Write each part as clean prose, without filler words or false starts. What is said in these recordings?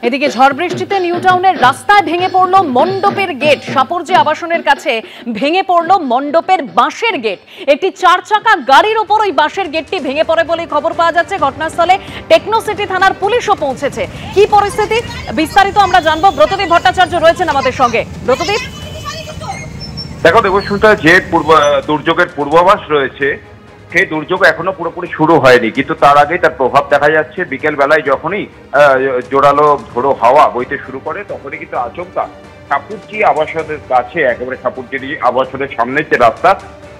এদিকে ঝড় বৃষ্টিতে নিউ টাউনের রাস্তায় ভেঙে পড়ল মণ্ডপের গেট। সাপরজি আবাসনের কাছে ভেঙে পড়ল মণ্ডপের বাঁশের গেট। একটি 4 চাকা গাড়ির ওপর ওই বাঁশের গেটটি ভেঙে পড়ে বলে খবর পাওয়া যাচ্ছে। ঘটনাস্থলে টেকনোসিটি থানার পুলিশও পৌঁছেছে। কি পরিস্থিতি বিস্তারিত আমরা জানবো। ব্রতদীপ ভট্টাচার্য রয়েছেন আমাদের সঙ্গে। ব্রতদীপ, দেখো দেবস্মিতা, যে দুর্যোগের পূর্বাভাস রয়েছে সেই দুর্যোগ এখনো পুরোপুরি শুরু হয়নি, কিন্তু তার আগেই তার প্রভাব দেখা যাচ্ছে। বিকেল বেলায় যখনই জোরালো ঝোড়ো হাওয়া বইতে শুরু করে তখনই কিন্তু আচমকা সাপুরজি আবাসনের কাছে, একেবারে সাপুরজি আবাসনের সামনে যে রাস্তা,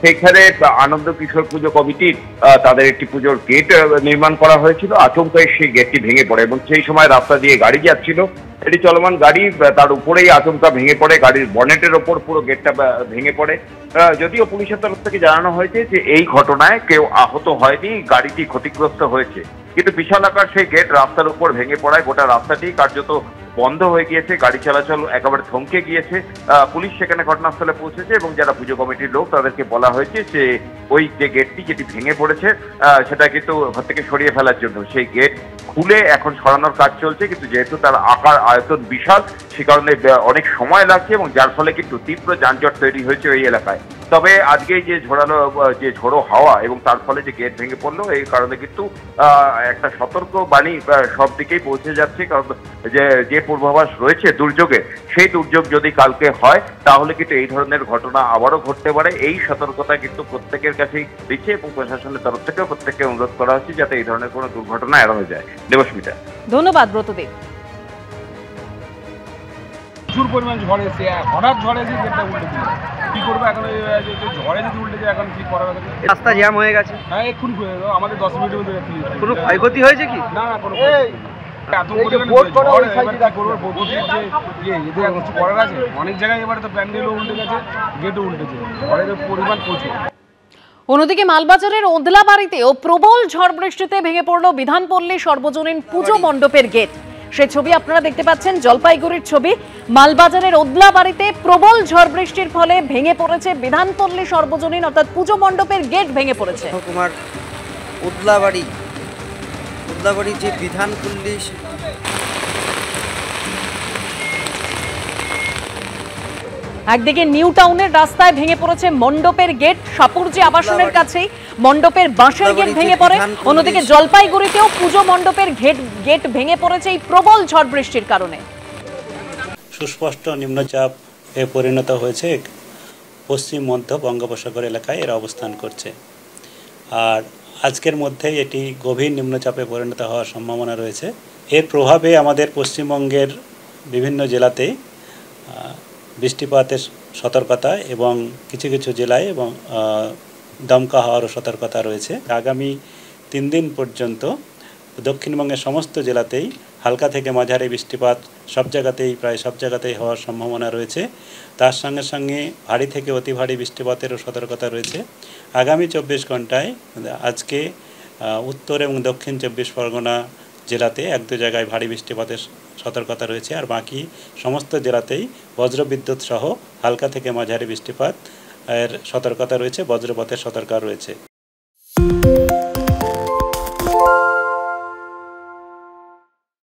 সেখানে আনন্দ কিশোর পুজো কমিটির তাদের একটি পুজোর গেট নির্মাণ করা হয়েছিল। আচমকায় সেই গেটটি ভেঙে পড়ে এবং সেই সময় রাস্তা দিয়ে গাড়ি যাচ্ছিল, এটি চলমান গাড়ি, তার উপরেই আচমকা ভেঙে পড়ে। গাড়ির বনেটের ওপর পুরো গেটটা ভেঙে পড়ে। যদিও পুলিশের তরফ থেকে জানানো হয়েছে যে এই ঘটনায় কেউ আহত হয়নি, গাড়িটি ক্ষতিগ্রস্ত হয়েছে, কিন্তু বিশাল আকার সেই গেট রাস্তার উপর ভেঙে পড়ায় গোটা রাস্তাটি কার্যত বন্ধ হয়ে গিয়েছে। গাড়ি চলাচল একেবারে থমকে গিয়েছে। পুলিশ সেখানে ঘটনাস্থলে পৌঁছেছে এবং যারা পুজো কমিটির লোক তাদেরকে বলা হয়েছে যে ওই যে গেটটি যেটি ভেঙে পড়েছে সেটা কিন্তু ঘর থেকে সরিয়ে ফেলার জন্য। সেই গেট খুলে এখন সরানোর কাজ চলছে, কিন্তু যেহেতু তার আয়তন বিশাল, সে কারণে অনেক সময় লাগছে এবং যার ফলে কিন্তু তীব্র যানজট তৈরি হয়েছে ওই এলাকায়। তবে আজকে যে ঝোড়ো হাওয়া এবং তার ফলে যে গেট ভেঙে পড়লো, এই কারণে কিন্তু একটা সতর্ক বাণী সব দিকেই পৌঁছে যাচ্ছে। কারণ যে পূর্বাভাস রয়েছে দুর্যোগে, সেই দুর্যোগ যদি কালকে হয় তাহলে কিন্তু এই ধরনের ঘটনা আবারও ঘটতে পারে। এই সতর্কতা কিন্তু প্রত্যেকের কাছেই দিচ্ছে এবং প্রশাসনের তরফ থেকেও প্রত্যেককে অনুরোধ করা হচ্ছে যাতে এই ধরনের কোনো দুর্ঘটনা এড়ানো যায়। দেবস্মিতা, ধন্যবাদ। ব্রতদীপ, প্রচুর পরিমাণ ঝড় এসে হঠাৎ ঝড় এসে গেটটা উল্টে দিল। কি করবো এখন? ঝড়ে যদি উল্টে যায় এখন কি করা যাবে? রাস্তা জ্যাম হয়ে গেছে। হ্যাঁ, এক্ষুনি আমাদের 10 মিনিটের মধ্যে কোনো ক্ষয়ক্ষতি হয়েছে কি? না না, কোনো এত পরিমাণে কিছু করার আছে। অনেক জায়গায় এবারে তো প্যান্ডেলও উল্টে গেছে, গেটও উল্টেছে, ঝড়ের পরিমাণ প্রচুর। অন্যদিকে মালবাজারের ওদলাবাড়িতেও প্রবল ঝড় বৃষ্টিতে ভেঙে পড়ল বিধানপল্লী সর্বজনীন পুজো মণ্ডপের গেট। সে ছবি আপনারা দেখতে পাচ্ছেন, জলপাইগুড়ির ছবি। মালবাজারের ওদলাবাড়িতে প্রবল ঝড় বৃষ্টির ফলে ভেঙে পড়েছে বিধানপল্লী সর্বজনীন অর্থাৎ পুজো মণ্ডপের গেট ভেঙে পড়েছে। তোমার ওদলাবাড়ি যে বিধানপল্লী একদিকে নিউ টাউনের রাস্তায় ভেঙে পড়েছে মণ্ডপের গেট। সাপুরজি আবাসনের কাছেই মণ্ডপের বাঁশের গেট ভেঙে পড়ে। অন্যদিকে জলপাইগুড়িতেও পুজো মণ্ডপের গেট ভেঙে পড়েছে এই প্রবল ঝড় বৃষ্টির কারণে। সুস্পষ্ট নিম্নচাপে পরিণত হয়েছে পশ্চিম মধ্য বঙ্গোপসাগর এলাকায় এর অবস্থান করছে। আর আজকের মধ্যেই এটি গভীর নিম্নচাপে পরিণত হওয়ার সম্ভাবনা রয়েছে। এর প্রভাবে আমাদের পশ্চিমবঙ্গের বিভিন্ন জেলাতেই বৃষ্টিপাতের সতর্কতা এবং কিছু কিছু জেলায় এবং দমকা হওয়ারও সতর্কতা রয়েছে। আগামী 3 দিন পর্যন্ত দক্ষিণবঙ্গের সমস্ত জেলাতেই হালকা থেকে মাঝারি বৃষ্টিপাত প্রায় সব জায়গাতেই হওয়ার সম্ভাবনা রয়েছে। তার সঙ্গে সঙ্গে ভারী থেকে অতি ভারী বৃষ্টিপাতেরও সতর্কতা রয়েছে। আগামী 24 ঘন্টায় আজকে উত্তর এবং দক্ষিণ 24 পরগনা জেলাতে 1-2 জায়গায় ভারী বৃষ্টিপাতের সতর্কতা রয়েছে, আর বাকি সমস্ত জেলাতেই বজ্রবিদ্যুৎ সহ হালকা থেকে মাঝারি বৃষ্টিপাত এর সতর্কতা রয়েছে, বজ্রপাতের সতর্কতা রয়েছে।